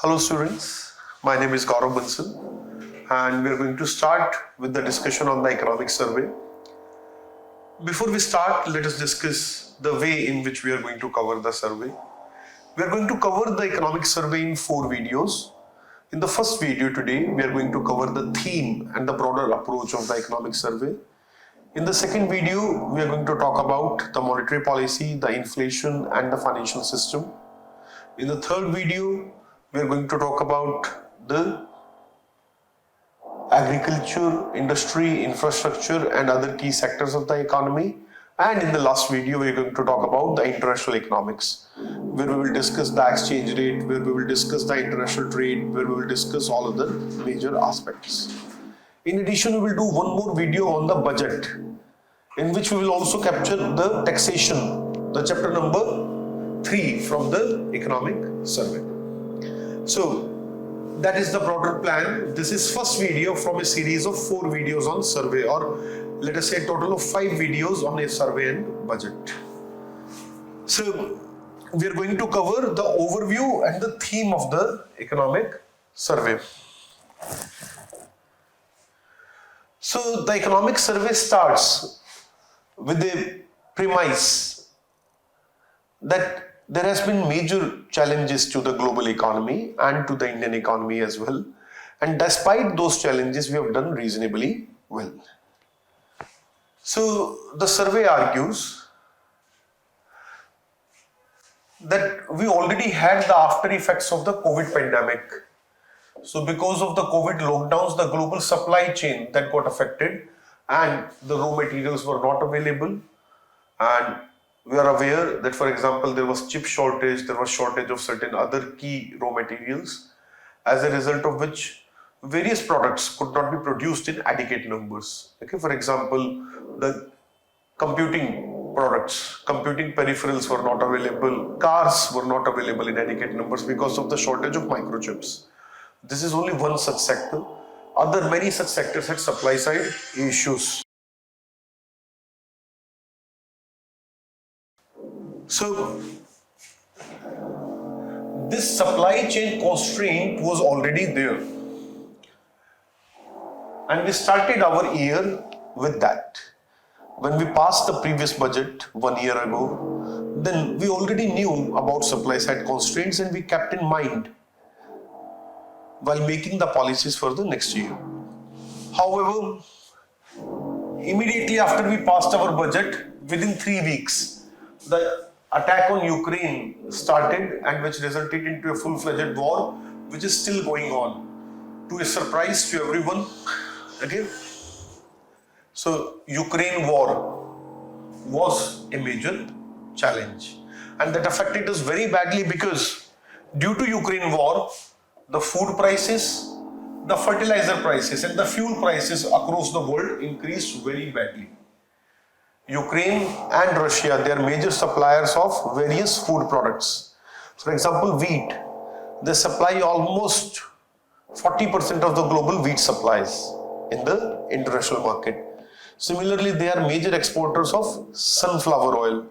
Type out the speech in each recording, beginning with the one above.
Hello students, my name is Gaurav Bansal and we are going to start with the discussion on the economic survey. Before we start, let us discuss the way in which we are going to cover the survey. We are going to cover the economic survey in 4 videos. In the first video today, we are going to cover the theme and the broader approach of the economic survey. In the second video, we are going to talk about the monetary policy, the inflation and the financial system. In the third video, we are going to talk about the agriculture, industry, infrastructure and other key sectors of the economy. And in the last video, we are going to talk about the international economics, where we will discuss the exchange rate, where we will discuss the international trade, where we will discuss all other major aspects. In addition, we will do one more video on the budget, in which we will also capture the taxation, the chapter number 3 from the economic survey. So that is the broader plan. This is first video from a series of 4 videos on survey, or let us say a total of 5 videos on a survey and budget. So we are going to cover the overview and the theme of the economic survey. So the economic survey starts with a premise that there has been major challenges to the global economy and to the Indian economy as well. And despite those challenges, we have done reasonably well. So the survey argues that we already had the after effects of the COVID pandemic. So because of the COVID lockdowns, the global supply chain that got affected and the raw materials were not available. And we are aware that, for example, there was chip shortage, there was shortage of certain other key raw materials, as a result of which various products could not be produced in adequate numbers. Okay, for example, the computing products, computing peripherals were not available, cars were not available in adequate numbers because of the shortage of microchips. This is only one such sector. Many such sectors had supply side issues. So this supply chain constraint was already there, and we started our year with that. When we passed the previous budget 1 year ago, then we already knew about supply side constraints and we kept in mind while making the policies for the next year. However, immediately after we passed our budget, within 3 weeks, the attack on Ukraine started, and which resulted into a full-fledged war, which is still going on, to a surprise to everyone. Okay, so Ukraine war was a major challenge, and that affected us very badly because due to Ukraine war, the food prices, the fertilizer prices and the fuel prices across the world increased very badly. Ukraine and Russia, they are major suppliers of various food products. For example, wheat. They supply almost 40% of the global wheat supplies in the international market. Similarly, they are major exporters of sunflower oil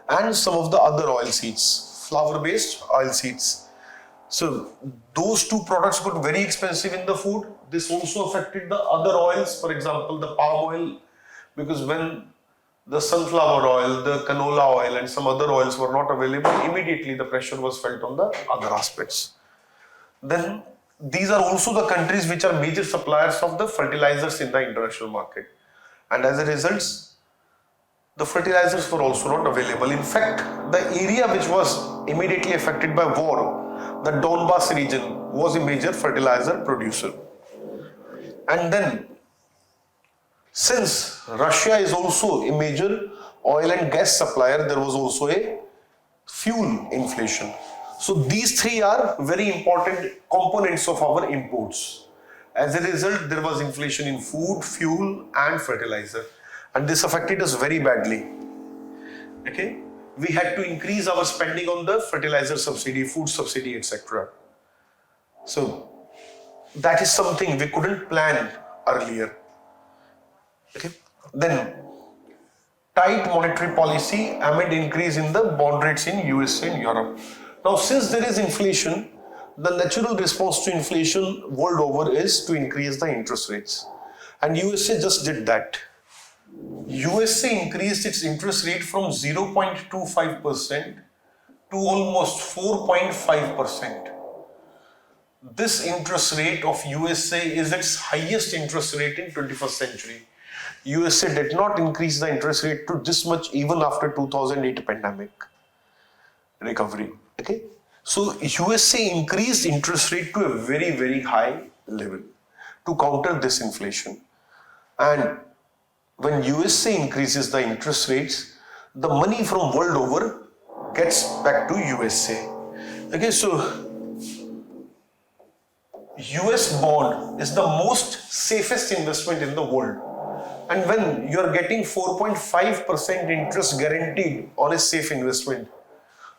and some of the other oil seeds, flour-based oil seeds. So those two products got very expensive in the food. This also affected the other oils, for example, the palm oil, because when the sunflower oil, the canola oil and some other oils were not available, immediately the pressure was felt on the other aspects. Then these are also the countries which are major suppliers of the fertilizers in the international market. And as a result, the fertilizers were also not available. In fact, the area which was immediately affected by war, the Donbas region, was a major fertilizer producer. And then, since Russia is also a major oil and gas supplier, there was also a fuel inflation. So these 3 are very important components of our imports. As a result, there was inflation in food, fuel and fertilizer, and this affected us very badly. Okay, we had to increase our spending on the fertilizer subsidy, food subsidy, etc. So that is something we couldn't plan earlier. Okay. Then tight monetary policy amid increase in the bond rates in USA and Europe. Now, since there is inflation, the natural response to inflation world over is to increase the interest rates. And USA just did that. USA increased its interest rate from 0.25% to almost 4.5%. This interest rate of USA is its highest interest rate in 21st century. USA did not increase the interest rate to this much even after 2008 pandemic recovery. Okay, so USA increased interest rate to a very, very high level to counter this inflation. And when USA increases the interest rates, the money from world over gets back to USA. Okay, so US bond is the most safest investment in the world. And when you are getting 4.5% interest guaranteed on a safe investment,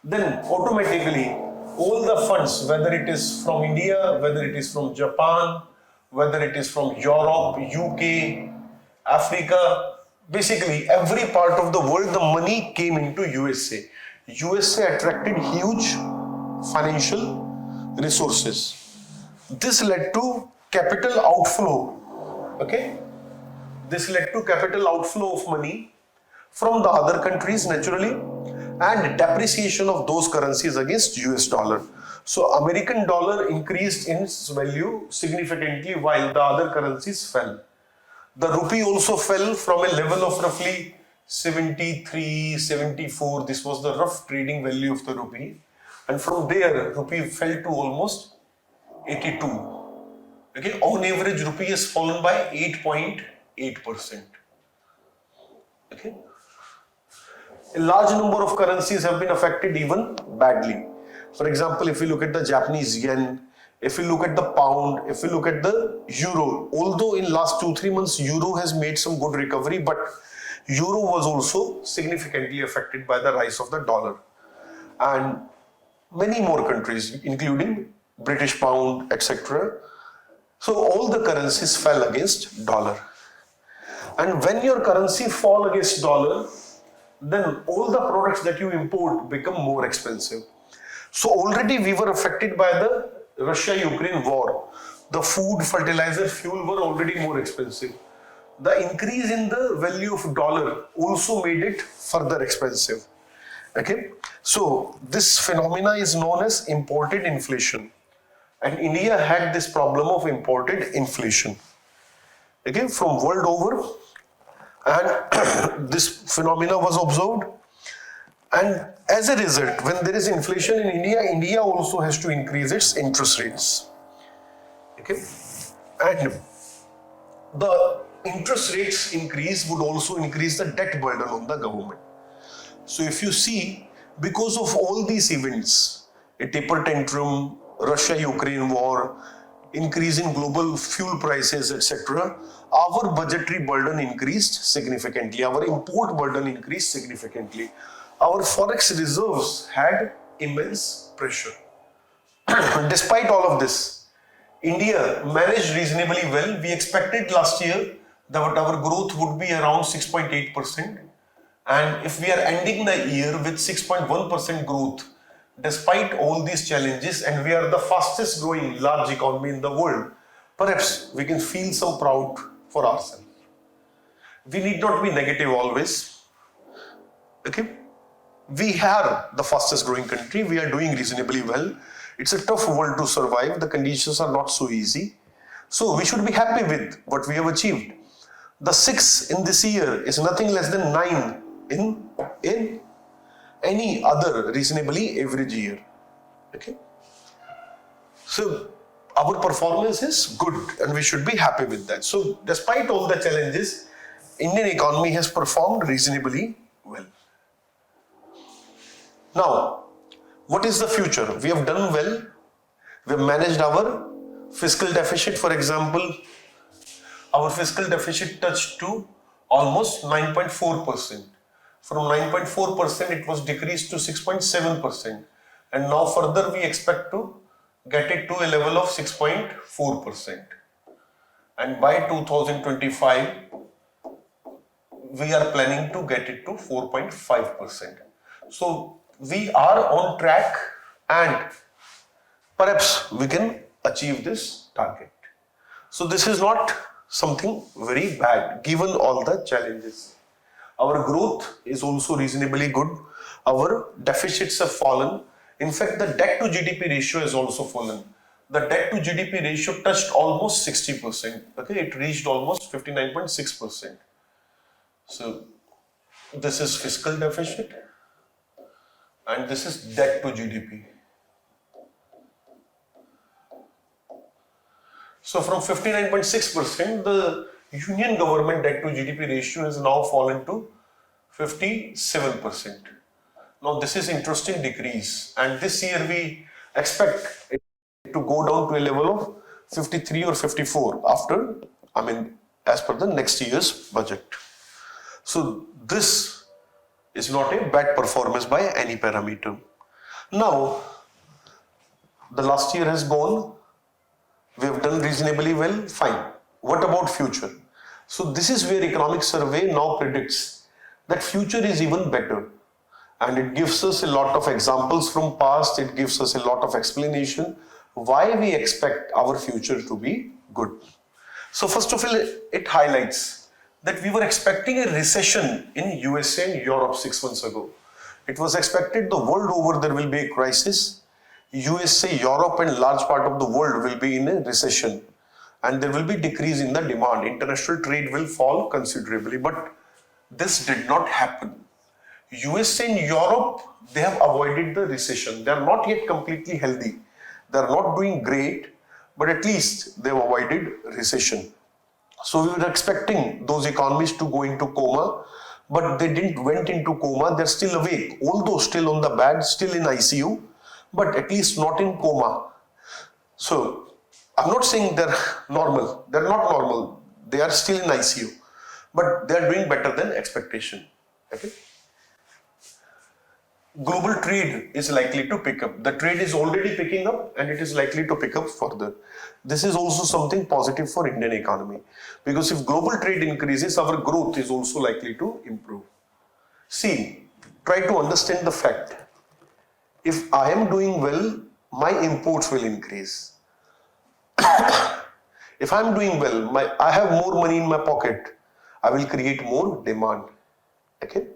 then automatically all the funds, whether it is from India, whether it is from Japan, whether it is from Europe, UK, Africa, basically every part of the world, the money came into USA. USA attracted huge financial resources. This led to capital outflow. Okay, this led to capital outflow of money from the other countries naturally, and depreciation of those currencies against US dollar. So American dollar increased in its value significantly while the other currencies fell. The rupee also fell from a level of roughly 73, 74. This was the rough trading value of the rupee. And from there, rupee fell to almost 82. Okay, on average, rupee has fallen by 8.8%. Okay. A large number of currencies have been affected even badly. For example, if you look at the Japanese yen, if you look at the pound, if you look at the euro, although in last 2-3 months euro has made some good recovery, but euro was also significantly affected by the rise of the dollar. And many more countries, including British pound, etc. So all the currencies fell against dollar. And when your currency fall against dollar, then all the products that you import become more expensive. So already we were affected by the Russia-Ukraine war. The food, fertilizer, fuel were already more expensive. The increase in the value of dollar also made it further expensive. Okay, so this phenomena is known as imported inflation. And India had this problem of imported inflation. Okay, from world over, and this phenomena was observed. And as a result, when there is inflation in India, India also has to increase its interest rates. Okay, and the interest rates increase would also increase the debt burden on the government. So if you see, because of all these events, a taper tantrum, Russia-Ukraine war, increase in global fuel prices, etc., our budgetary burden increased significantly. Our import burden increased significantly. Our forex reserves had immense pressure. Despite all of this, India managed reasonably well. We expected last year that our growth would be around 6.8%. And if we are ending the year with 6.1% growth, despite all these challenges, and we are the fastest growing large economy in the world, perhaps we can feel some proud for ourselves. We need not be negative always. Okay? We are the fastest growing country. We are doing reasonably well. It's a tough world to survive. The conditions are not so easy. So we should be happy with what we have achieved. The 6 in this year is nothing less than 9 in any other reasonably average year. Okay. So our performance is good and we should be happy with that. So despite all the challenges, Indian economy has performed reasonably well. Now, what is the future? We have done well. We have managed our fiscal deficit. For example, our fiscal deficit touched to almost 9.4%. From 9.4%, it was decreased to 6.7%. And now further, we expect to get it to a level of 6.4%. And by 2025, we are planning to get it to 4.5%. So we are on track, and perhaps we can achieve this target. So this is not something very bad given all the challenges. Our growth is also reasonably good. Our deficits have fallen. In fact, the debt to GDP ratio has also fallen. The debt to GDP ratio touched almost 60%. Okay, it reached almost 59.6%. So this is fiscal deficit and this is debt to GDP. So from 59.6%, the union government debt to GDP ratio has now fallen to 57%. Now this is interesting decrease, and this year we expect it to go down to a level of 53 or 54 after, as per the next year's budget. So this is not a bad performance by any parameter. Now, the last year has gone. We have done reasonably well, fine. What about future? So this is where economic survey now predicts that future is even better. And it gives us a lot of examples from past, it gives us a lot of explanation why we expect our future to be good. So first of all, it highlights that we were expecting a recession in USA and Europe 6 months ago. It was expected the world over there will be a crisis. USA, Europe and large part of the world will be in a recession and there will be decrease in the demand. International trade will fall considerably, but this did not happen. USA and Europe, they have avoided the recession. They are not yet completely healthy. They are not doing great, but at least they have avoided recession. So we were expecting those economies to go into coma, but they didn't went into coma. They're still awake, although still on the bed, still in ICU, but at least not in coma. So I'm not saying they're normal. They're not normal. They are still in ICU, but they are doing better than expectation. Okay. Global trade is likely to pick up. The trade is already picking up and it is likely to pick up further. This is also something positive for Indian economy, because if global trade increases, our growth is also likely to improve. See, try to understand the fact. If I am doing well, my imports will increase. If I am doing well, I have more money in my pocket, I will create more demand. Okay?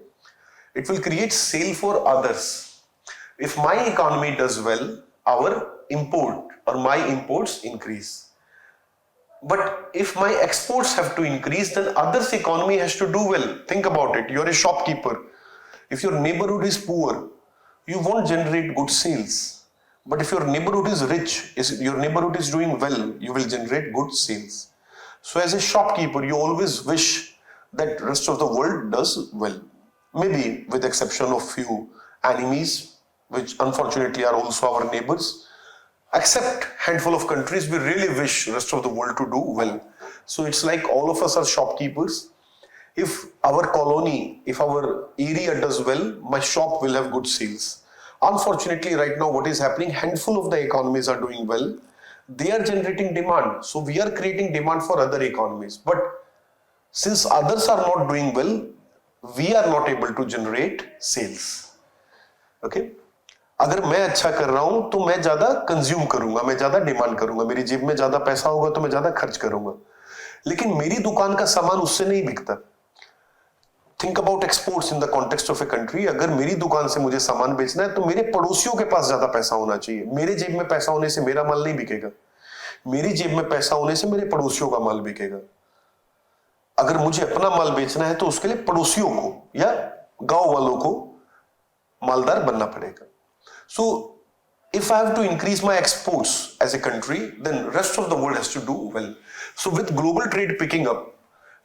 It will create sale for others. If my economy does well, our import or my imports increase. But if my exports have to increase, then others' economy has to do well. Think about it. You're a shopkeeper. If your neighborhood is poor, you won't generate good sales. But if your neighborhood is rich, your neighborhood is doing well, you will generate good sales. So as a shopkeeper, you always wish that rest of the world does well. Maybe with exception of few enemies, which unfortunately are also our neighbors. Except handful of countries, we really wish rest of the world to do well. So it's like all of us are shopkeepers. If our colony, if our area does well, my shop will have good sales. Unfortunately, right now what is happening, handful of the economies are doing well. They are generating demand. So we are creating demand for other economies. But since others are not doing well, we are not able to generate sales. Okay? अगर मैं अच्छा कर रहा हूं तो मैं ज्यादा consume करूंगा, मैं ज्यादा डिमांड करूंगा, मेरी जेब में ज्यादा पैसा होगा तो मैं ज्यादा खर्च करूंगा, लेकिन मेरी दुकान का सामान उससे नहीं बिकता. Think about exports in the context of a country. अगर मेरी दुकान से मुझे सामान बेचना है तो मेरे पड़ोसियों के पास ज्यादा पैसा होना चाहिए. मेरे जेब में पैसा होने से मेरा माल नहीं बिकेगा, मेरी जेब में पैसा होने से मेरे पड़ोसियों का माल बिकेगा. अगर मुझे अपना माल बेचना है तो उसके लिए पड़ोसियों को या गांव वालों को मालदार बनना पड़ेगा. So if I have to increase my exports as a country, then rest of the world has to do well. So with global trade picking up,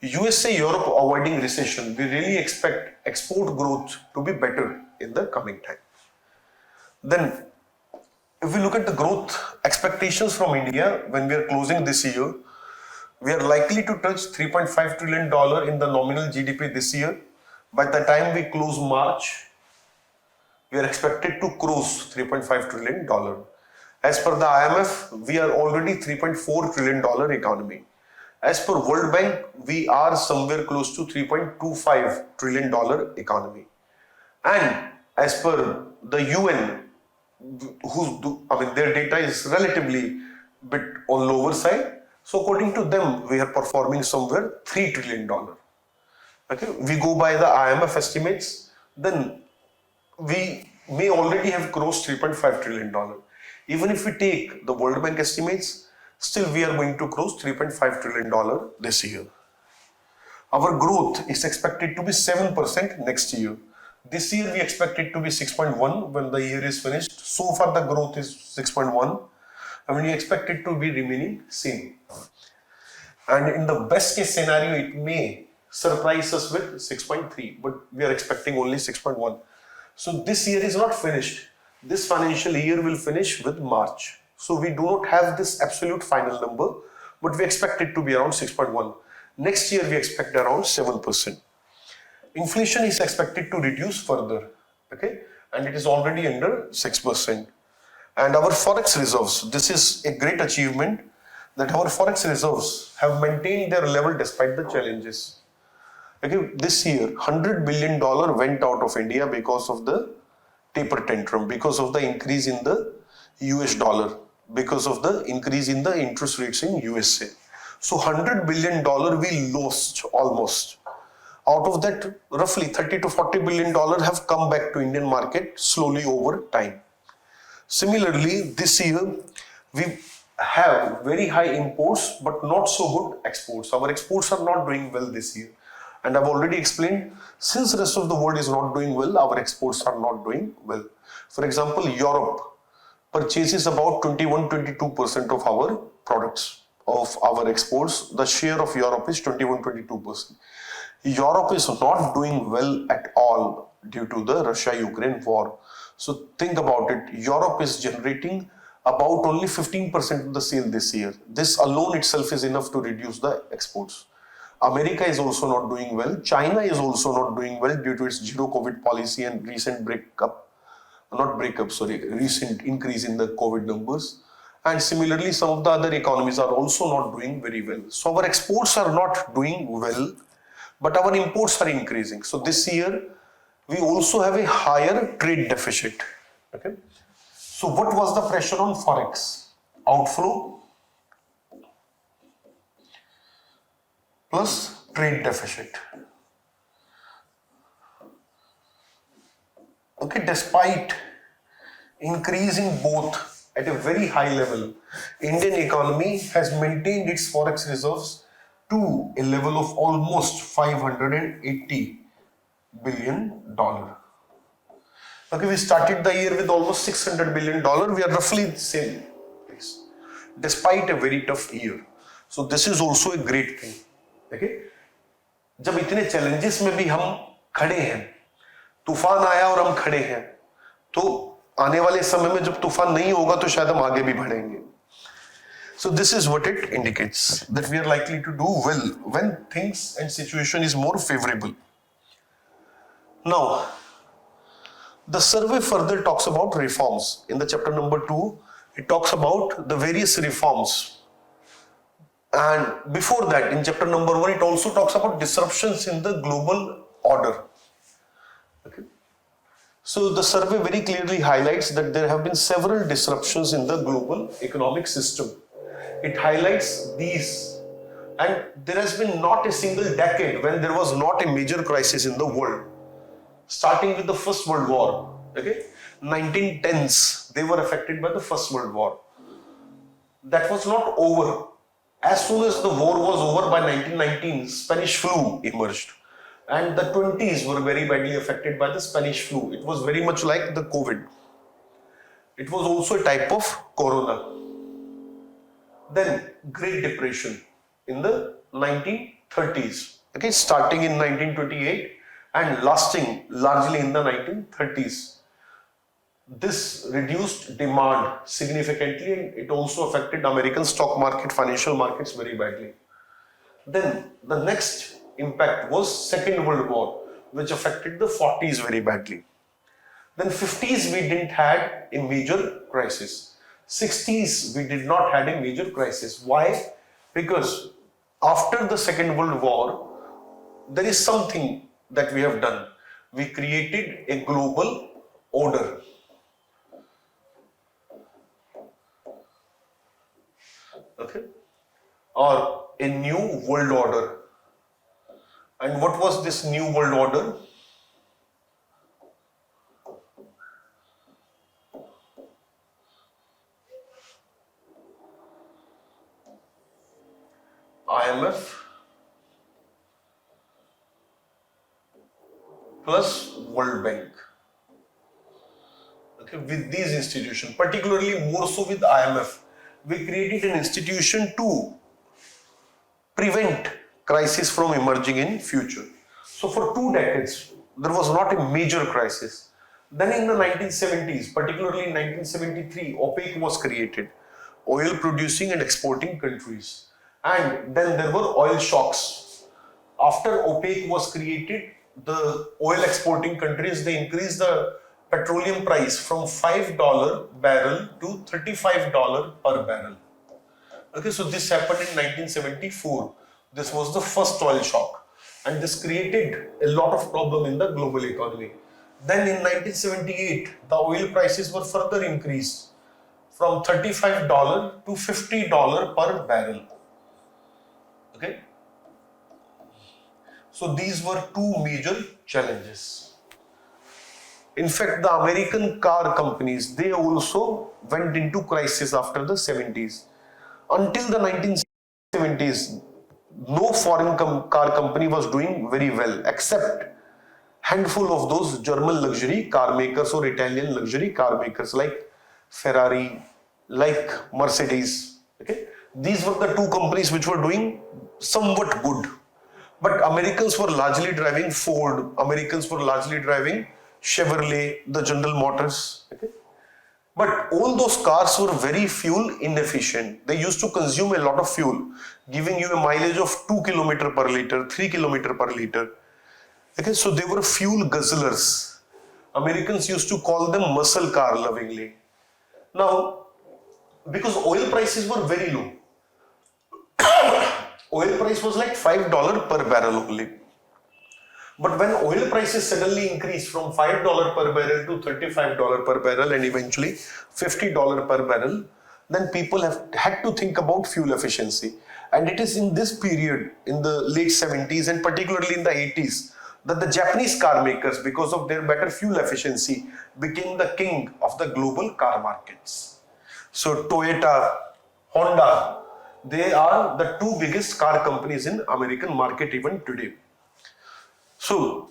USA, Europe avoiding recession, we really expect export growth to be better in the coming time. Then if we look at the growth expectations from India when we are closing this year, we are likely to touch $3.5 trillion in the nominal GDP this year. By the time we close March, we are expected to cross $3.5 trillion. As per the IMF, we are already $3.4 trillion economy. As per World Bank, we are somewhere close to $3.25 trillion economy. And as per the UN, their data is relatively bit on lower side. So according to them, we are performing somewhere $3 trillion. Okay, we go by the IMF estimates, then we may already have crossed $3.5 trillion. Even if we take the World Bank estimates, still we are going to cross $3.5 trillion this year. Our growth is expected to be 7% next year. This year we expect it to be 6.1 when the year is finished. So far the growth is 6.1 and we expect it to be remaining same. And in the best case scenario, it may surprise us with 6.3, but we are expecting only 6.1. So this year is not finished. This financial year will finish with March. So we do not have this absolute final number, but we expect it to be around 6.1. Next year we expect around 7%. Inflation is expected to reduce further, okay, and it is already under 6%. And our forex reserves, this is a great achievement that our forex reserves have maintained their level despite the challenges. Okay, this year $100 billion went out of India because of the taper tantrum, because of the increase in the US dollar, because of the increase in the interest rates in USA. So $100 billion we lost almost. Out of that, roughly $30 to $40 billion have come back to Indian market slowly over time. Similarly, this year we have very high imports but not so good exports. Our exports are not doing well this year. And I've already explained, since the rest of the world is not doing well, our exports are not doing well. For example, Europe purchases about 21-22% of our products, of our exports. The share of Europe is 21-22%. Europe is not doing well at all due to the Russia-Ukraine war. So think about it, Europe is generating about only 15% of the sale this year. This alone itself is enough to reduce the exports. America is also not doing well. China is also not doing well due to its zero COVID policy and recent recent increase in the COVID numbers. And similarly, some of the other economies are also not doing very well. So our exports are not doing well, but our imports are increasing. So this year, we also have a higher trade deficit. Okay. So what was the pressure on forex? Outflow plus trade deficit. Okay, despite increasing both at a very high level, Indian economy has maintained its forex reserves to a level of almost $580 billion. Okay, we started the year with almost $600 billion. We are roughly the same place, despite a very tough year. So this is also a great thing. Okay, जब इतने challenges में भी हम खड़े हैं, तूफान आया और हम खड़े हैं, तो आने वाले समय में जब तूफान नहीं होगा तो शायद हम आगे भी बढ़ेंगे. So this is what it indicates, that we are likely to do well when things and situation is more favorable. Now, the survey further talks about reforms. In the chapter number 2, it talks about the various reforms. And before that, in chapter number 1, it also talks about disruptions in the global order. Okay. So the survey very clearly highlights that there have been several disruptions in the global economic system. It highlights these, and there has been not a single decade when there was not a major crisis in the world. Starting with the First World War, okay, 1910s, they were affected by the First World War. That was not over. As soon as the war was over by 1919, Spanish flu emerged. And the 20s were very badly affected by the Spanish flu. It was very much like the COVID. It was also a type of corona. Then Great Depression in the 1930s, okay, starting in 1928 and lasting largely in the 1930s. This reduced demand significantly and it also affected American stock market, financial markets very badly. Then the next impact was Second World War, which affected the 40s very badly. Then 50s we didn't have a major crisis. 60s we did not have a major crisis. Why? Because after the Second World War, there is something that we have done. We created a global order. or a new world order. And what was this new world order? IMF plus World Bank. Okay, with these institutions, particularly more so with IMF, we created an institution to prevent crisis from emerging in future. So for 2 decades, there was not a major crisis. Then in the 1970s, particularly in 1973, OPEC was created, oil producing and exporting countries. And then there were oil shocks. After OPEC was created, the oil exporting countries, they increased the petroleum price from $5 barrel to $35 per barrel. Okay, so this happened in 1974. This was the first oil shock, and this created a lot of problem in the global economy. Then in 1978, the oil prices were further increased from $35 to $50 per barrel. Okay, so these were 2 major challenges. In fact, the American car companies, they also went into crisis after the 70s. Until the 1970s, no foreign car company was doing very well, except handful of those German luxury car makers or Italian luxury car makers like Ferrari, like Mercedes. Okay, these were the 2 companies which were doing somewhat good. But Americans were largely driving Ford, Americans were largely driving Chevrolet, the General Motors. Okay? But all those cars were very fuel inefficient. They used to consume a lot of fuel, giving you a mileage of 2 km per liter, 3 km per liter. Okay, so they were fuel guzzlers. Americans used to call them muscle car lovingly. Now, because oil prices were very low, oil price was like $5 per barrel only. But when oil prices suddenly increased from $5 per barrel to $35 per barrel and eventually $50 per barrel, then people had to think about fuel efficiency. And it is in this period, in the late 70s and particularly in the 80s, that the Japanese car makers, because of their better fuel efficiency, became the king of the global car markets. So Toyota, Honda, they are the 2 biggest car companies in American market even today. So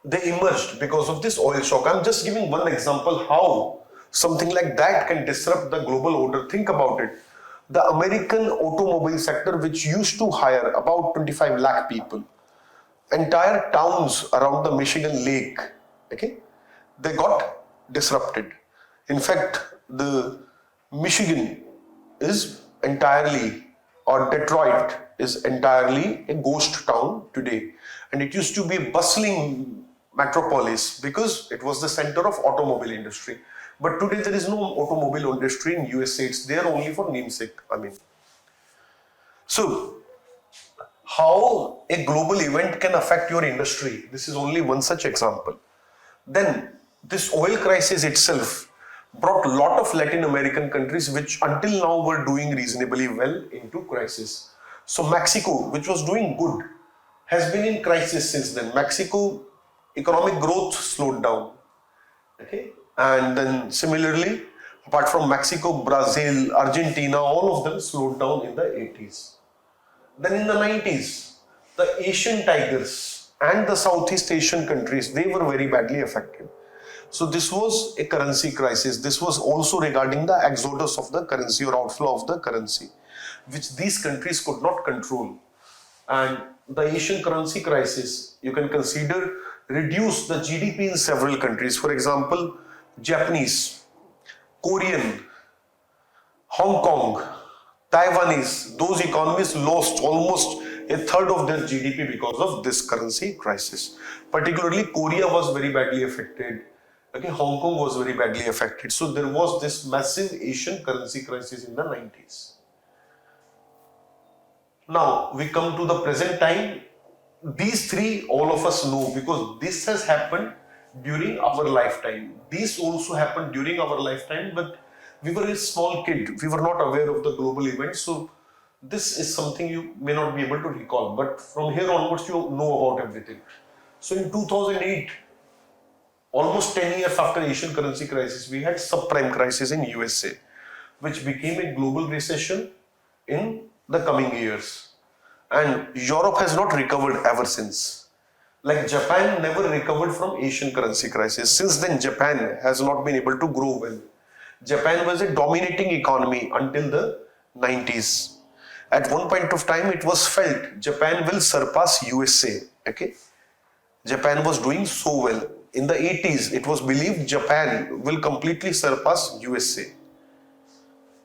they emerged because of this oil shock. I'm just giving one example how something like that can disrupt the global order. Think about it. The American automobile sector, which used to hire about 25 lakh people, entire towns around the Michigan lake, okay, they got disrupted. In fact, the Michigan is entirely, or Detroit is entirely a ghost town today. And it used to be a bustling metropolis because it was the center of automobile industry. But today there is no automobile industry in USA. It's there only for namesake. So how a global event can affect your industry, this is only one such example. Then this oil crisis itself brought a lot of Latin American countries which until now were doing reasonably well into crisis. So Mexico, which was doing good, has been in crisis since then. Mexico economic growth slowed down. Okay, and then similarly, apart from Mexico, Brazil, Argentina, all of them slowed down in the 80s. Then in the 90s, the Asian tigers and the Southeast Asian countries, they were very badly affected. So this was a currency crisis. This was also regarding the exodus of the currency or outflow of the currency, which these countries could not control. And the Asian currency crisis, you can consider, reduced the GDP in several countries. For example, Japanese, Korean, Hong Kong, Taiwanese, those economies lost almost a third of their GDP because of this currency crisis. Particularly Korea was very badly affected. Okay, Hong Kong was very badly affected. So there was this massive Asian currency crisis in the 90s. Now we come to the present time. These 3 all of us know because this has happened during our lifetime. These also happened during our lifetime, but we were a small kid. We were not aware of the global events. So This is something you may not be able to recall, but from here onwards you know about everything. So in 2008, almost 10 years after Asian currency crisis, we had subprime crisis in USA, which became a global recession in the coming years. And Europe has not recovered ever since. Like Japan never recovered from Asian currency crisis. Since then, Japan has not been able to grow well. Japan was a dominating economy until the 90s. At one point of time, it was felt Japan will surpass USA. Okay, Japan was doing so well. In the 80s, it was believed Japan will completely surpass USA.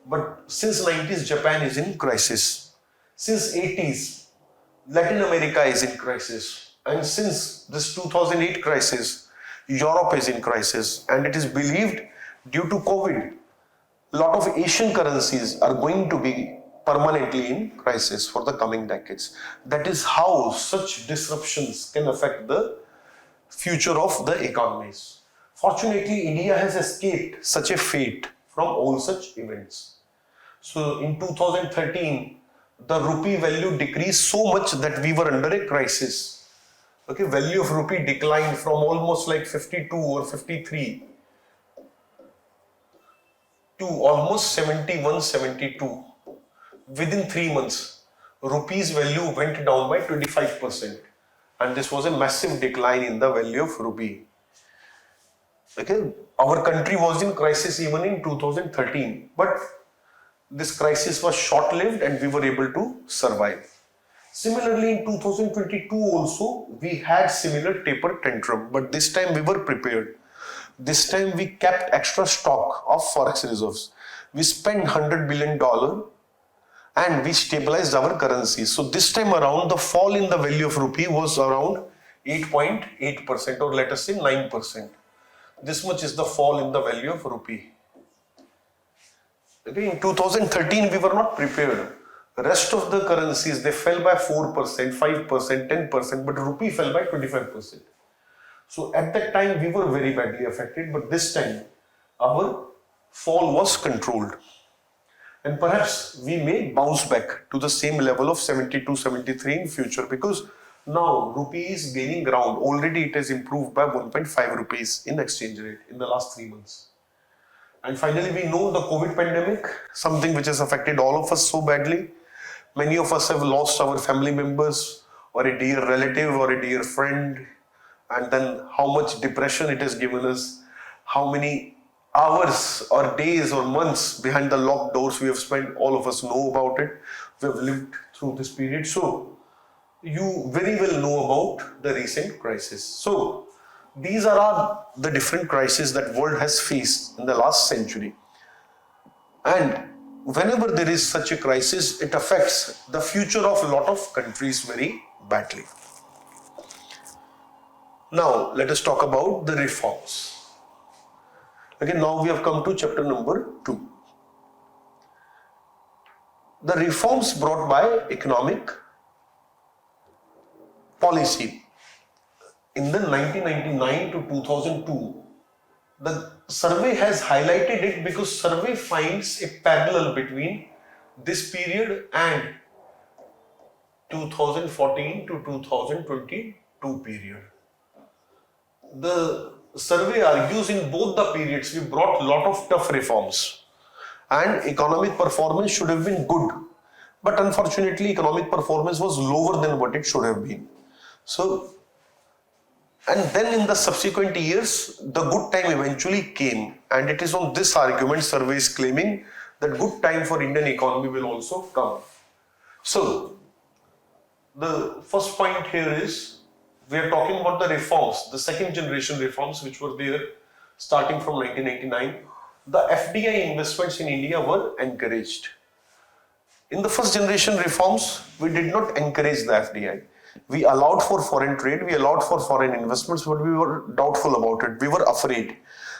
But since 90s, Japan is in crisis. Since 80s, Latin America is in crisis. And since this 2008 crisis, Europe is in crisis. And it is believed due to COVID, a lot of Asian currencies are going to be permanently in crisis for the coming decades. That is how such disruptions can affect the future of the economies. Fortunately, India has escaped such a fate from all such events. So in 2013, the rupee value decreased so much that we were under a crisis. Okay, value of rupee declined from almost like 52 or 53 to almost 71, 72. Within 3 months, rupee's value went down by 25%. And this was a massive decline in the value of rupee. Okay, our country was in crisis even in 2013, but this crisis was short-lived and we were able to survive. Similarly, in 2022 also, we had similar taper tantrum, but this time we were prepared. This time we kept extra stock of forex reserves. We spent $100 billion and we stabilized our currency. So this time around, the fall in the value of rupee was around 8.8% or let us say 9%. This much is the fall in the value of rupee. Okay, in 2013, we were not prepared. The rest of the currencies, they fell by 4%, 5%, 10%, but rupee fell by 25%. So at that time, we were very badly affected, but this time, our fall was controlled. And perhaps we may bounce back to the same level of 72, 73 in future, because now rupee is gaining ground. Already it has improved by 1.5 rupees in exchange rate in the last 3 months. And finally, we know the COVID pandemic, something which has affected all of us so badly. Many of us have lost our family members or a dear relative or a dear friend. And then how much depression it has given us, how many hours or days or months behind the locked doors we have spent, all of us know about it. We have lived through this period. So you very well know about the recent crisis. So these are the different crises that world has faced in the last century. And whenever there is such a crisis, it affects the future of a lot of countries very badly. Now, let us talk about the reforms. Again, now we have come to chapter number 2. The reforms brought by economic policy. In the 1999 to 2002, the survey has highlighted it because survey finds a parallel between this period and 2014 to 2022 period. The survey argues in both the periods we brought a lot of tough reforms and economic performance should have been good, but unfortunately economic performance was lower than what it should have been. So, and then in the subsequent years, the good time eventually came, and it is on this argument survey is claiming that good time for Indian economy will also come. So, the first point here is, we are talking about the reforms, the second generation reforms which were there starting from 1999. The FDI investments in India were encouraged. In the first generation reforms, we did not encourage the FDI. We allowed for foreign trade, we allowed for foreign investments, but we were doubtful about it. We were afraid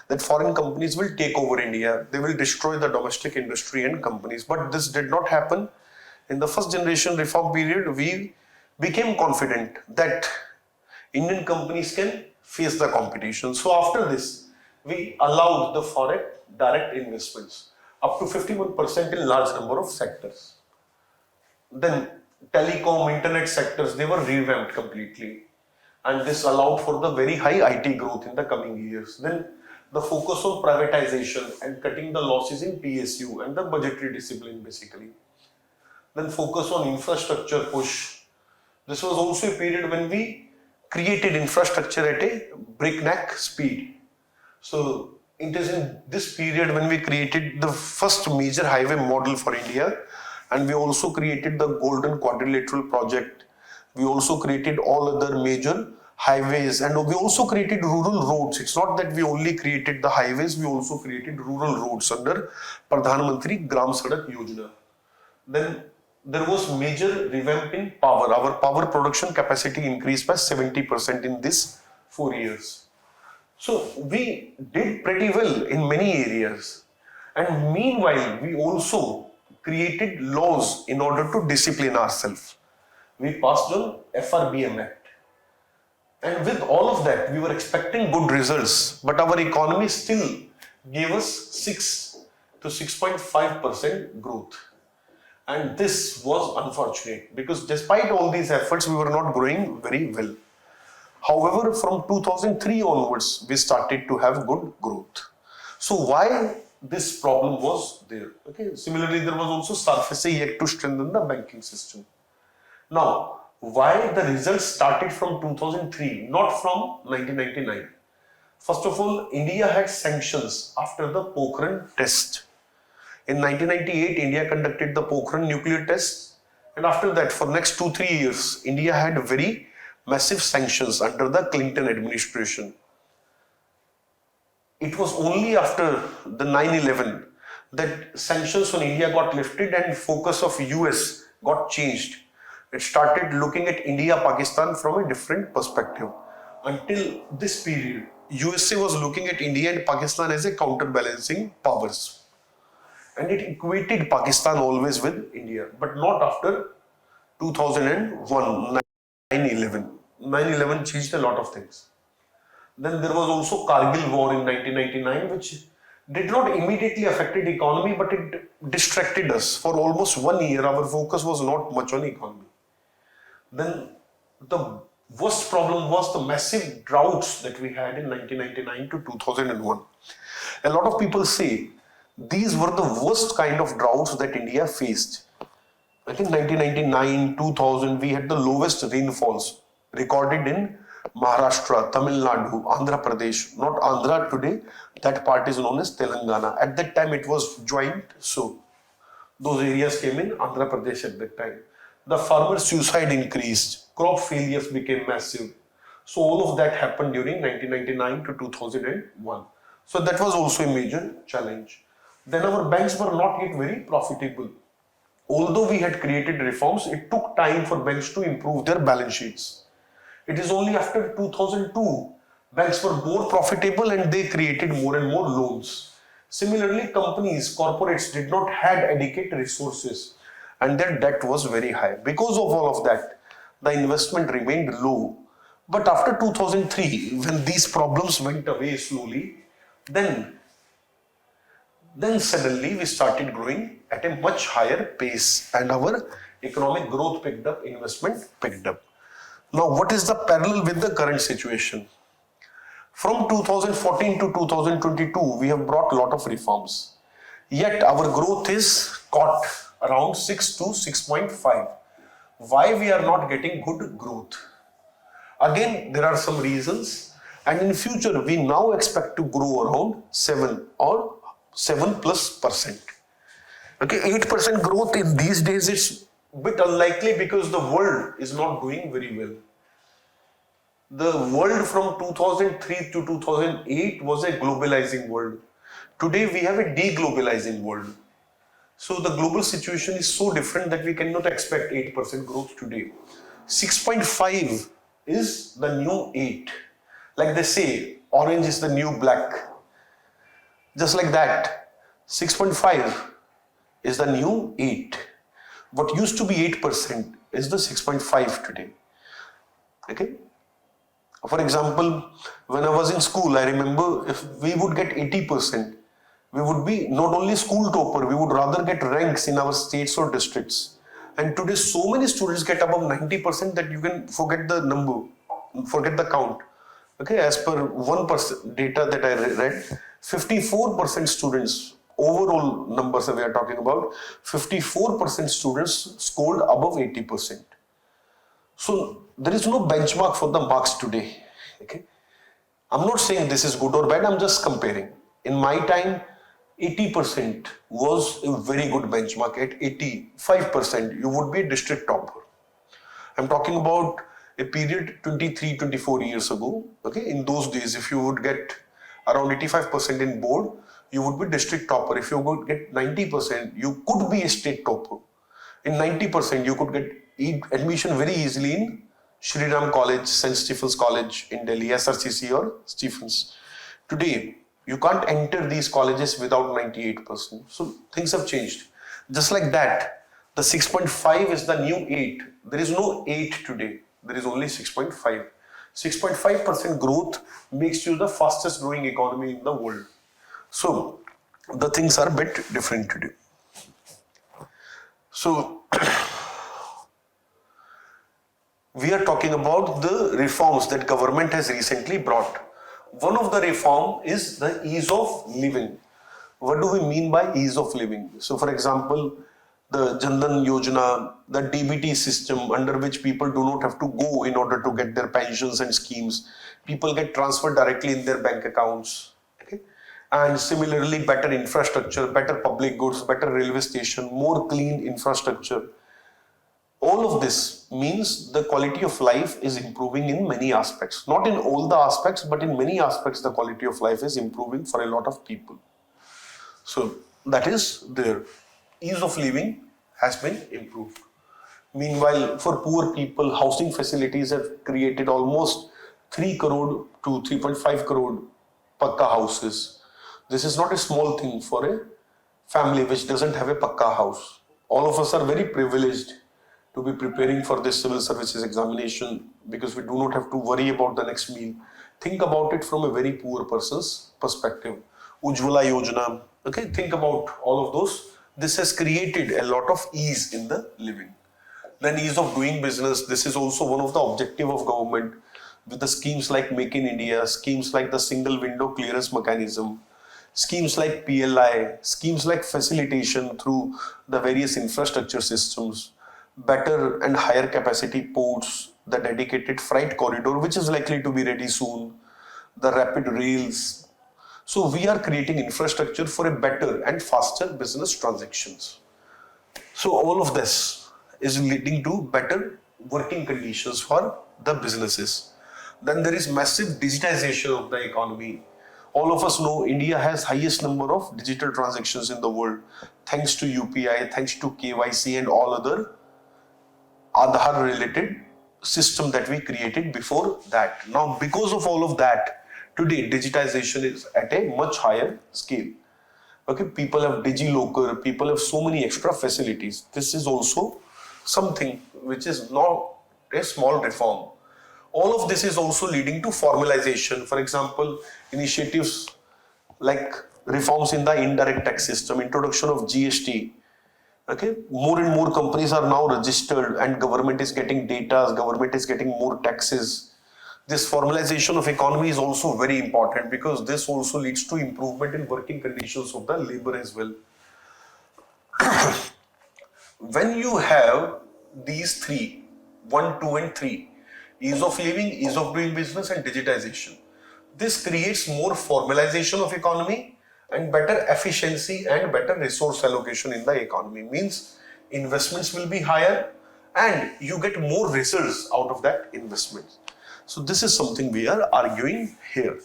that foreign companies will take over India. They will destroy the domestic industry and companies. But this did not happen. In the first generation reform period, we became confident that Indian companies can face the competition. So after this, we allowed the foreign direct investments up to 51% in large number of sectors. Then telecom, internet sectors, they were revamped completely. And this allowed for the very high IT growth in the coming years. Then the focus on privatization and cutting the losses in PSU and the budgetary discipline basically. Then focus on infrastructure push. This was also a period when we created infrastructure at a breakneck speed. So it is in this period when we created the first major highway model for India, and we also created the Golden Quadrilateral project. We also created all other major highways, and we also created rural roads. It's not that we only created the highways, we also created rural roads under Pradhan Mantri Gram Sadak Yojana. Then there was major revamp in power. Our power production capacity increased by 70% in this 4 years. So we did pretty well in many areas. And meanwhile, we also created laws in order to discipline ourselves. We passed on FRBM Act. And with all of that, we were expecting good results, but our economy still gave us 6 to 6.5% growth. And this was unfortunate because despite all these efforts, we were not growing very well. However, from 2003 onwards, we started to have good growth. So why this problem was there? Okay. Similarly, there was also SARFAESI Act to strengthen the banking system. Now, why the results started from 2003, not from 1999? First of all, India had sanctions after the Pokhran test. In 1998, India conducted the Pokhran nuclear test, and after that, for next 2-3 years, India had very massive sanctions under the Clinton administration. It was only after the 9/11 that sanctions on India got lifted and focus of US got changed. It started looking at India, Pakistan from a different perspective. Until this period, USA was looking at India and Pakistan as a counterbalancing powers. And it equated Pakistan always with India, but not after 2001, 9/11. 9/11 changed a lot of things. Then there was also Kargil war in 1999, which did not immediately affect the economy, but it distracted us. For almost 1 year, our focus was not much on economy. Then the worst problem was the massive droughts that we had in 1999 to 2001. A lot of people say these were the worst kind of droughts that India faced. I think 1999, 2000, we had the lowest rainfalls recorded in Maharashtra, Tamil Nadu, Andhra Pradesh, not Andhra today, that part is known as Telangana. At that time it was joined, so those areas came in Andhra Pradesh at that time. The farmer suicide increased, crop failures became massive. So all of that happened during 1999 to 2001. So that was also a major challenge. Then our banks were not yet very profitable. Although we had created reforms, it took time for banks to improve their balance sheets. It is only after 2002 banks were more profitable and they created more and more loans. Similarly, companies, corporates did not have adequate resources and their debt was very high. Because of all of that, the investment remained low. But after 2003, when these problems went away slowly, then suddenly we started growing at a much higher pace and our economic growth picked up, investment picked up. Now, what is the parallel with the current situation? From 2014 to 2022, we have brought a lot of reforms. Yet our growth is caught around 6 to 6.5. Why we are not getting good growth? Again, there are some reasons, and in future we now expect to grow around 7 or 7+%. Okay, 8% growth in these days is a bit unlikely because the world is not doing very well. The world from 2003 to 2008 was a globalizing world. Today we have a deglobalizing world. So the global situation is so different that we cannot expect 8% growth today. 6.5 is the new 8. Like they say, orange is the new black. Just like that, 6.5 is the new 8. What used to be 8% is the 6.5 today. Okay? For example, when I was in school, I remember if we would get 80%, we would be not only school topper, we would rather get ranks in our states or districts. And today so many students get above 90% that you can forget the number, forget the count. Okay, as per 1% data that I read, 54% students, overall numbers that we are talking about, 54% students scored above 80%. So there is no benchmark for the marks today. Okay, I'm not saying this is good or bad, I'm just comparing. In my time, 80% was a very good benchmark. At 85%, you would be a district topper. I'm talking about a period 23, 24 years ago. Okay, in those days, if you would get around 85% in board, you would be district topper. If you would get 90%, you could be a state topper. In 90%, you could get admission very easily in Shri Ram College, St. Stephen's College in Delhi, SRCC or Stephens. Today, you can't enter these colleges without 98%. So things have changed. Just like that, the 6.5 is the new 8. There is no 8 today. There is only 6.5. 6.5% growth makes you the fastest growing economy in the world. So the things are a bit different today. So we are talking about the reforms that government has recently brought. One of the reform is the ease of living. What do we mean by ease of living? So for example, the Jan Dhan Yojana, the DBT system under which people do not have to go in order to get their pensions and schemes. People get transferred directly in their bank accounts. Okay? And similarly, better infrastructure, better public goods, better railway station, more clean infrastructure. All of this means the quality of life is improving in many aspects. Not in all the aspects, but in many aspects, the quality of life is improving for a lot of people. So that is there. Ease of living has been improved. Meanwhile, for poor people, housing facilities have created almost 3 crore to 3.5 crore pakka houses. This is not a small thing for a family which doesn't have a pakka house. All of us are very privileged to be preparing for this civil services examination because we do not have to worry about the next meal. Think about it from a very poor person's perspective. Ujjwala Yojana, okay, think about all of those. This has created a lot of ease in the living. Then ease of doing business. This is also one of the objective of government with the schemes like Make in India, schemes like the single window clearance mechanism, schemes like PLI, schemes like facilitation through the various infrastructure systems, better and higher capacity ports, the dedicated freight corridor, which is likely to be ready soon, the rapid rails. So we are creating infrastructure for a better and faster business transactions. So all of this is leading to better working conditions for the businesses. Then there is massive digitization of the economy. All of us know India has highest number of digital transactions in the world, thanks to UPI, thanks to KYC and all other Aadhaar related system that we created before that. Now, because of all of that, today digitization is at a much higher scale. Okay, people have DigiLocker, people have so many extra facilities. This is also something which is not a small reform. All of this is also leading to formalization. For example, initiatives like reforms in the indirect tax system, introduction of GST. Okay, more and more companies are now registered and government is getting data, government is getting more taxes. This formalization of economy is also very important because this also leads to improvement in working conditions of the labor as well. When you have these three, 1, 2 and 3, ease of living, ease of doing business and digitization, this creates more formalization of economy and better efficiency and better resource allocation in the economy. Means investments will be higher and you get more results out of that investment. So this is something we are arguing here.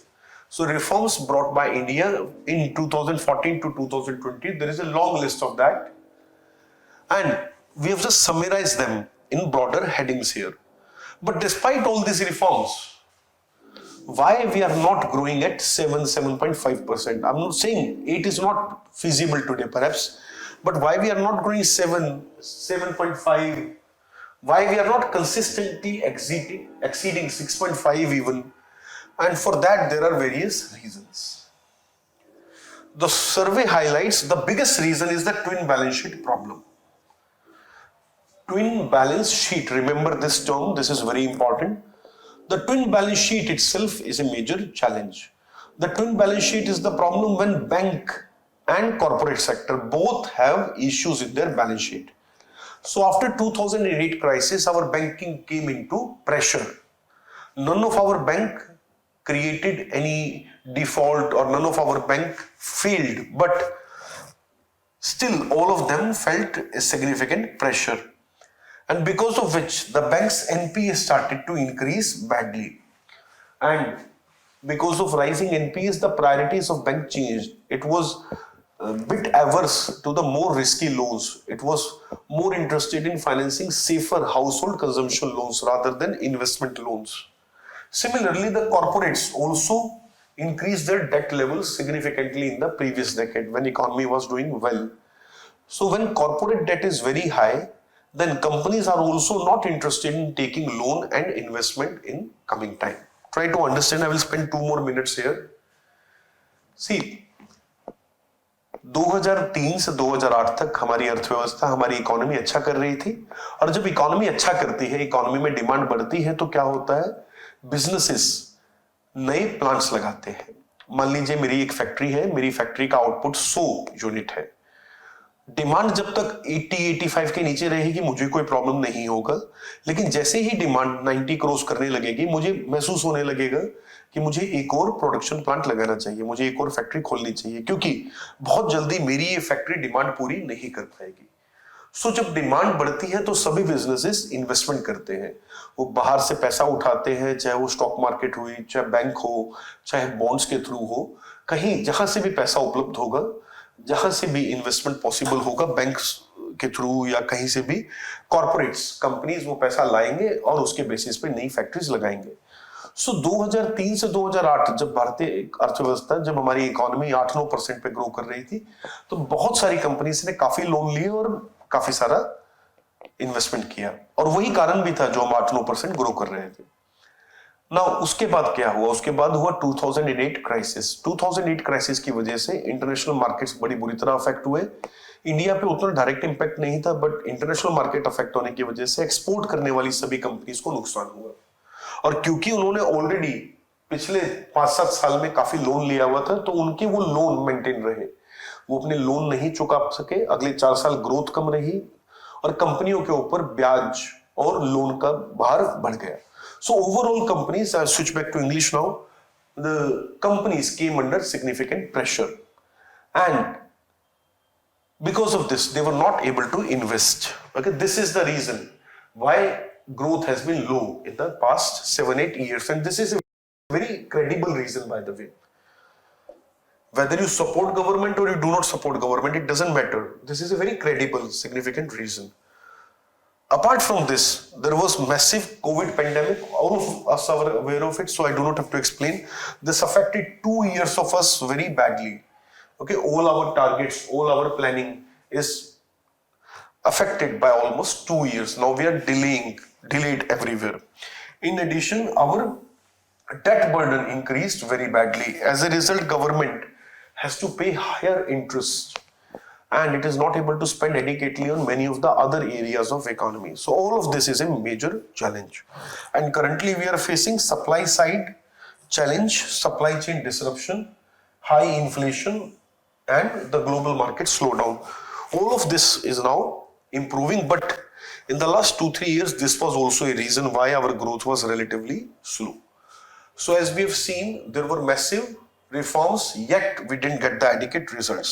So reforms brought by India in 2014 to 2020, there is a long list of that. And we have just summarized them in broader headings here. But despite all these reforms, why we are not growing at 7.5%? I'm not saying 8 is not feasible today perhaps, but why we are not growing 7.5? Why we are not consistently exceeding 6.5 even? And for that there are various reasons. The survey highlights the biggest reason is the twin balance sheet problem. twin balance sheet. Remember this term, this is very important. The twin balance sheet itself is a major challenge. The twin balance sheet is the problem when bank and corporate sector both have issues with their balance sheet. So after 2008 crisis, our banking came into pressure. None of our bank created any default or none of our bank failed, but still all of them felt a significant pressure. And because of which the bank's NPA started to increase badly. And because of rising NPAs, the priorities of bank changed. It was a bit averse to the more risky loans. It was more interested in financing safer household consumption loans rather than investment loans. Similarly, the corporates also increased their debt levels significantly in the previous decade when economy was doing well. So when corporate debt is very high, then companies are also not interested in taking loan and investment in coming time. Try to understand. I will spend 2 more minutes here. See, 2003 से 2008 तक हमारी अर्थव्यवस्था, हमारी economy अच्छा कर रही थी, और जब इकोनॉमी अच्छा करती है, इकोनॉमी में डिमांड बढ़ती है, तो क्या होता है, बिजनेसेस नए प्लांट्स लगाते हैं. मान लीजिए मेरी एक फैक्ट्री है, मेरी फैक्ट्री का आउटपुट 100 यूनिट है. डिमांड जब तक 80-85 के नीचे रहेगी मुझे कोई प्रॉब्लम नहीं होगा, लेकिन जैसे ही डिमांड 90 क्रॉस करने लगेगी मुझे महसूस होने लगेगा कि मुझे एक और प्रोडक्शन प्लांट लगाना चाहिए, मुझे एक और फैक्ट्री खोलनी चाहिए, क्योंकि बहुत जल्दी मेरी ये फैक्ट्री डिमांड पूरी नहीं कर पाएगी. सो जब डिमांड बढ़ती है तो सभी बिजनेसेस इन्वेस्टमेंट करते हैं. वो बाहर से पैसा उठाते हैं, चाहे वो स्टॉक मार्केट हुई, चाहे बैंक हो, चाहे बॉन्ड्स के थ्रू हो, कहीं जहां से भी पैसा उपलब्ध होगा, जहां से भी इन्वेस्टमेंट पॉसिबल होगा, बैंक्स के थ्रू या कहीं से भी कॉर्पोरेट्स, कंपनीज वो पैसा लाएंगे और उसके बेसिस पे नई फैक्ट्रीज लगाएंगे. सो 2003 से 2008 जब भारतीय अर्थव्यवस्था, जब हमारी इकोनॉमी 8-9% पे ग्रो कर रही थी, तो बहुत सारी कंपनीज ने काफी लोन लिए और काफी सारा इन्वेस्टमेंट किया, और वही कारण भी था जो हम 8-9% ग्रो कर रहे थे. ना उसके बाद क्या हुआ, उसके बाद हुआ 2008 क्राइसिस. 2008 क्राइसिस की वजह से इंटरनेशनल मार्केट्स बड़ी बुरी तरह अफेक्ट हुए. इंडिया पे उतना डायरेक्ट इंपैक्ट नहीं था, बट इंटरनेशनल मार्केट अफेक्ट होने की वजह से एक्सपोर्ट करने वाली सभी कंपनीज को नुकसान हुआ. और क्योंकि उन्होंने ऑलरेडी पिछले 5-7 साल में काफी लोन लिया हुआ था, तो उनके वो लोन मेंटेन रहे. वो अपने लोन नहीं चुका सके, अगले 4 साल ग्रोथ कम रही और कंपनियों के ऊपर ब्याज और लोन का भार बढ़ गया. So overall companies, I'll switch back to English now, the companies came under significant pressure, and because of this they were not able to invest. Okay, this is the reason why growth has been low in the past 7-8 years, and this is a very credible reason, by the way. Whether you support government or you do not support government, it doesn't matter. This is a very credible, significant reason. Apart from this, there was massive COVID pandemic. All of us are aware of it, so I do not have to explain. This affected 2 years of us very badly. Okay, all our targets, all our planning is affected by almost 2 years. Now we are delayed everywhere. In addition, our debt burden increased very badly. As a result, government has to pay higher interest, and it is not able to spend adequately on many of the other areas of economy. So all of this is a major challenge, and currently we are facing supply side challenge, supply chain disruption, high inflation, and the global market slowdown. All of this is now improving, but in the last 2-3 years this was also a reason why our growth was relatively slow. So as we have seen, there were massive reforms, yet we didn't get the adequate results.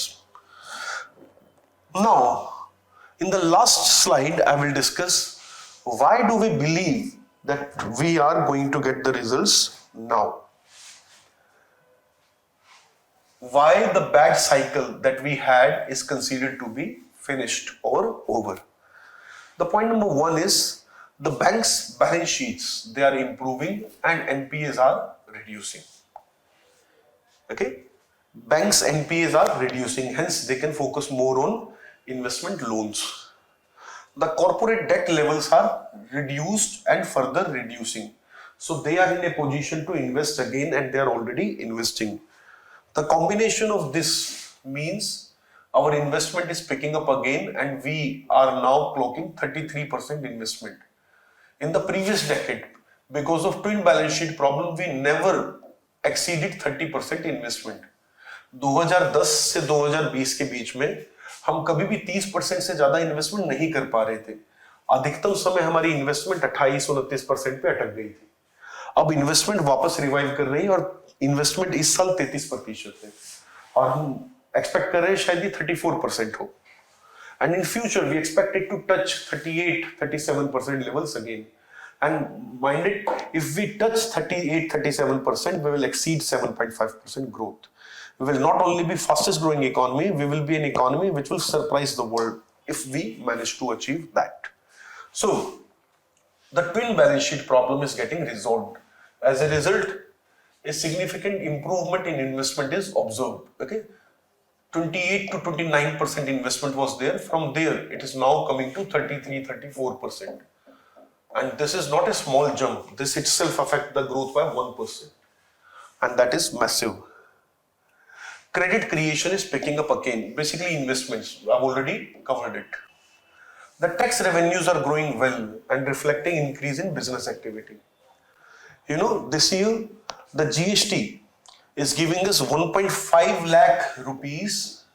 Now, in the last slide, I will discuss why do we believe that we are going to get the results now. Why the bad cycle that we had is considered to be finished or over. The point number 1 is the bank's balance sheets, they are improving and NPAs are reducing. Okay, banks' NPAs are reducing, hence they can focus more on investment loans. The corporate debt levels are reduced and further reducing, so they are in a position to invest again, and they are already investing. The combination of this means our investment is picking up again and we are now clocking 33% investment. In the previous decade, because of twin balance sheet problem, we never exceeded 30% investment. 2010 से 2020 के बीच में हम कभी भी 30% से ज्यादा investment नहीं कर पा रहे थे। अधिकतम समय हमारी इन्वेस्टमेंट 28-29% पे अटक गई थी। अब इन्वेस्टमेंट वापस रिवाइव कर रही है और इन्वेस्टमेंट इस साल 33% है और हम एक्सपेक्ट कर रहे हैं शायद ये 34% हो। And in future, we expect it to touch 38-37% levels again. And mind it, if we touch 38-37%, we will exceed 7.5% growth. We will not only be fastest growing economy, we will be an economy which will surprise the world if we manage to achieve that. So, the twin balance sheet problem is getting resolved. As a result, a significant improvement in investment is observed. Okay. 28 to 29% investment was there. From there, it is now coming to 33-34%. And this is not a small jump. This itself affects the growth by 1%. And that is massive. Credit creation is picking up again. Basically investments. I've already covered it. The tax revenues are growing well and reflecting increase in business activity. You know, this year, the GST is giving us 1.5 lakh rupees,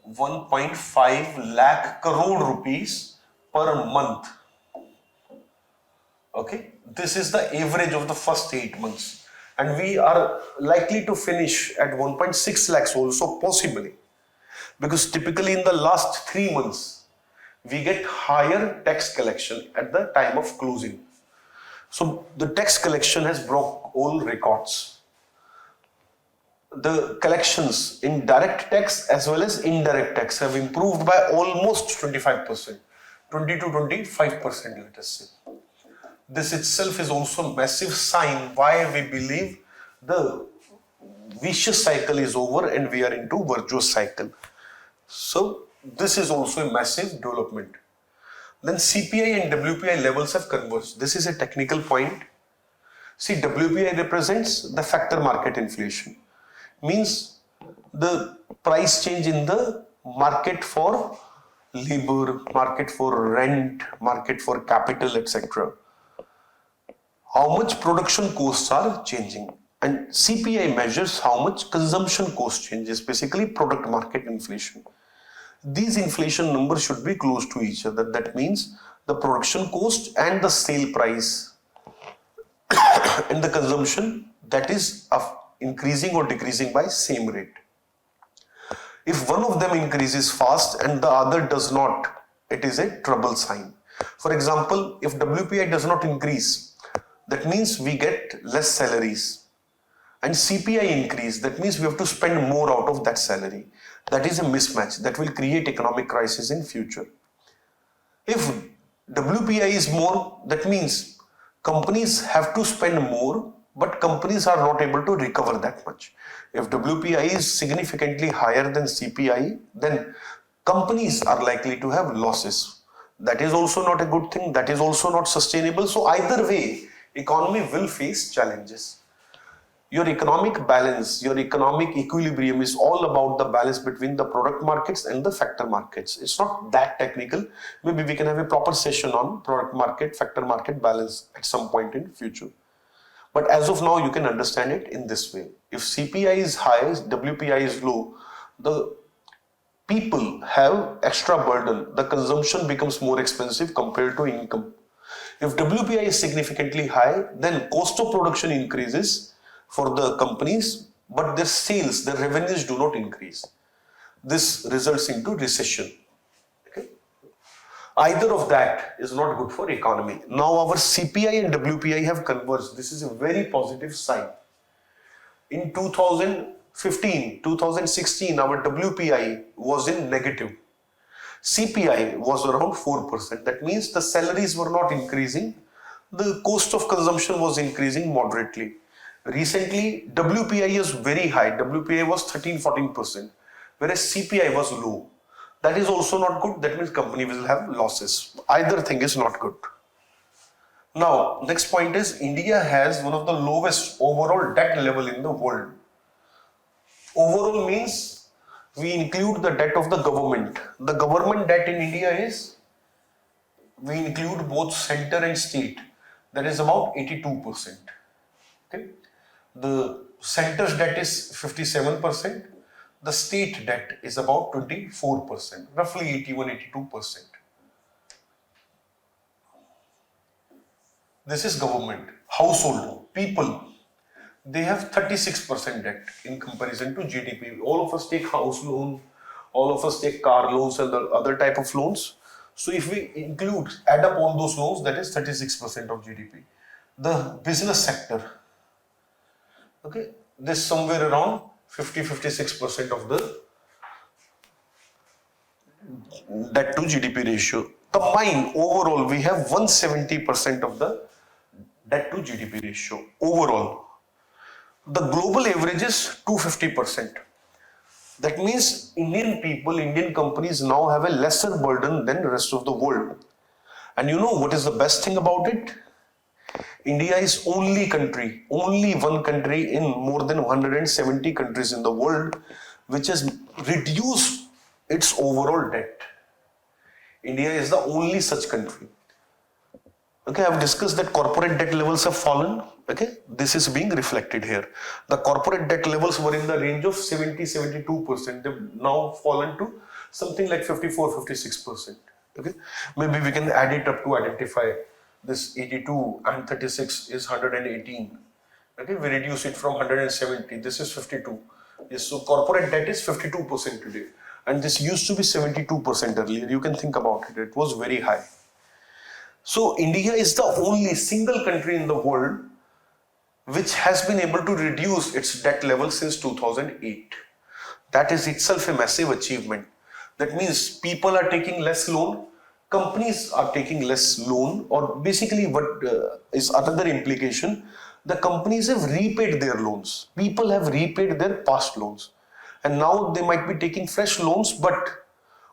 1.5 lakh crore rupees per month. Okay, this is the average of the first 8 months, and we are likely to finish at 1.6 lakhs also possibly, because typically in the last 3 months we get higher tax collection at the time of closing. So the tax collection has broke all records. The collections in direct tax as well as indirect tax have improved by almost 25%, 20 to 25%, let us say. This itself is also a massive sign why we believe the vicious cycle is over and we are into virtuous cycle. So this is also a massive development. Then CPI and WPI levels have converged. This is a technical point. See, WPI represents the factor market inflation. Means the price change in the market for labor, market for rent, market for capital, etc. How much production costs are changing, and CPI measures how much consumption cost changes, basically product market inflation. These inflation numbers should be close to each other. That means the production cost and the sale price and the consumption, that is increasing or decreasing by same rate. If one of them increases fast and the other does not, it is a trouble sign. For example, if WPI does not increase, that means we get less salaries, and CPI increase, that means we have to spend more out of that salary. That is a mismatch that will create economic crisis in future. If WPI is more, that means companies have to spend more, but companies are not able to recover that much. If WPI is significantly higher than CPI, then companies are likely to have losses. That is also not a good thing. That is also not sustainable. So either way, economy will face challenges. Your economic balance, your economic equilibrium is all about the balance between the product markets and the factor markets. It's not that technical. Maybe we can have a proper session on product market, factor market balance at some point in future. But as of now, you can understand it in this way. If CPI is high, WPI is low, the people have extra burden. The consumption becomes more expensive compared to income. If WPI is significantly high, then cost of production increases for the companies, but their sales, their revenues do not increase. This results into recession. Okay? Either of that is not good for economy. Now our CPI and WPI have converged. This is a very positive sign. In 2015, 2016, our WPI was in negative. CPI was around 4%. That means the salaries were not increasing. The cost of consumption was increasing moderately. Recently, WPI is very high. WPI was 13-14%, whereas CPI was low. That is also not good. That means company will have losses. Either thing is not good. Now, next point is India has one of the lowest overall debt level in the world. Overall means we include the debt of the government. The government debt in India is, we include both center and state. That is about 82%. Okay. The center's debt is 57%. The state debt is about 24%, roughly 81-82%. This is government. Household, people, they have 36% debt in comparison to GDP. All of us take house loan, all of us take car loans and the other type of loans. So if we add up all those loans, that is 36% of GDP. The business sector, okay, this somewhere around 50-56% of the debt to GDP ratio. Combined overall, we have 170% of the debt to GDP ratio overall. The global average is 250%. That means Indian people, Indian companies now have a lesser burden than the rest of the world. And you know what is the best thing about it? India is only one country in more than 170 countries in the world which has reduced its overall debt. India is the only such country. Okay, I've discussed that corporate debt levels have fallen. Okay, this is being reflected here. The corporate debt levels were in the range of 70-72%. They've now fallen to something like 54-56%. Okay, maybe we can add it up to identify this 82 and 36 is 118. Okay, we reduce it from 170. This is 52. Yes, so corporate debt is 52% today. And this used to be 72% earlier. You can think about it. It was very high. So India is the only single country in the world which has been able to reduce its debt level since 2008. That is itself a massive achievement. That means people are taking less loan, companies are taking less loan, or basically what is another implication, the companies have repaid their loans. People have repaid their past loans. And now they might be taking fresh loans, but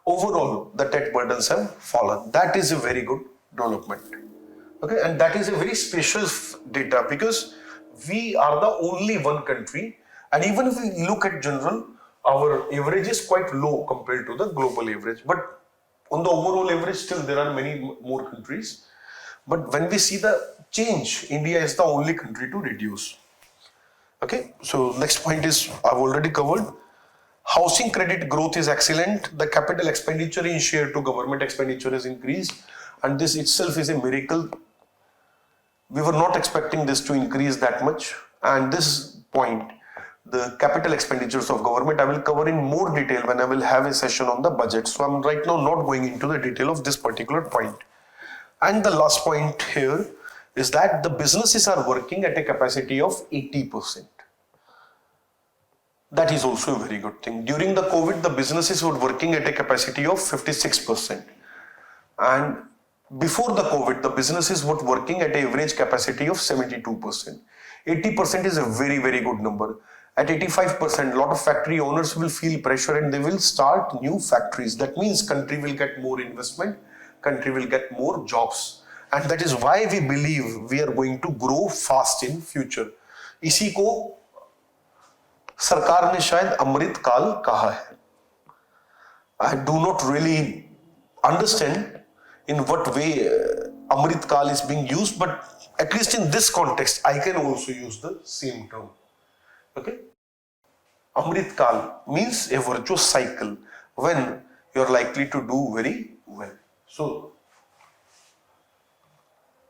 overall the debt burdens have fallen. That is a very good development. Okay, and that is a very special data because we are the only one country, and even if we look at general, our average is quite low compared to the global average. But on the overall average, still there are many more countries. But when we see the change, India is the only country to reduce. Okay, so next point is I've already covered. Housing credit growth is excellent. The capital expenditure in share to government expenditure has increased, and this itself is a miracle. We were not expecting this to increase that much. And this point, the capital expenditures of government, I will cover in more detail when I will have a session on the budget. So I'm right now not going into the detail of this particular point. And the last point here is that the businesses are working at a capacity of 80%. That is also a very good thing. During the COVID, the businesses were working at a capacity of 56%. And before the COVID, the businesses were working at an average capacity of 72%. 80% is a very, very good number. At 85%, a lot of factory owners will feel pressure and they will start new factories. That means country will get more investment, country will get more jobs. And that is why we believe we are going to grow fast in future. इसी को सरकार ने शायद अमृत काल कहा है. I do not really understand in what way Amrit Kal is being used, but at least in this context, I can also use the same term. Okay? Amrit Kal means a virtuous cycle when you are likely to do very well. So,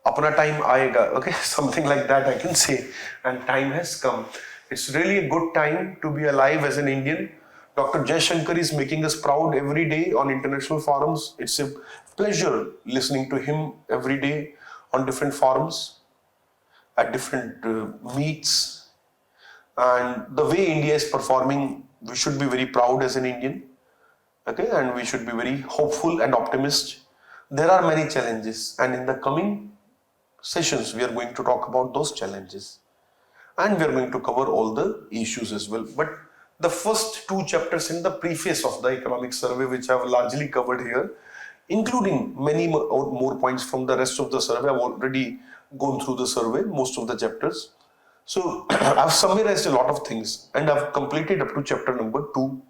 apna time aayega, okay? Something like that I can say. And time has come. It's really a good time to be alive as an Indian. Dr. Jaishankar is making us proud every day on international forums. It's a pleasure listening to him every day on different forums, at different meets. And the way India is performing, we should be very proud as an Indian. Okay, and we should be very hopeful and optimistic. There are many challenges, and in the coming sessions, we are going to talk about those challenges. And we are going to cover all the issues as well. But the first two chapters in the preface of the economic survey, which I have largely covered here, including many more points from the rest of the survey. I've already gone through the survey, most of the chapters. So I've summarized a lot of things and I've completed up to chapter number 2.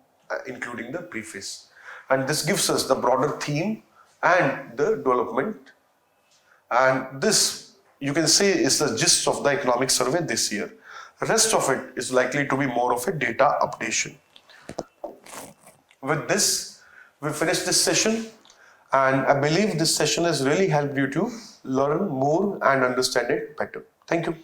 including the preface. And this gives us the broader theme and the development. And this, you can say, is the gist of the economic survey this year. Rest of it is likely to be more of a data updation. With this, we finish this session, and I believe this session has really helped you to learn more and understand it better. Thank you.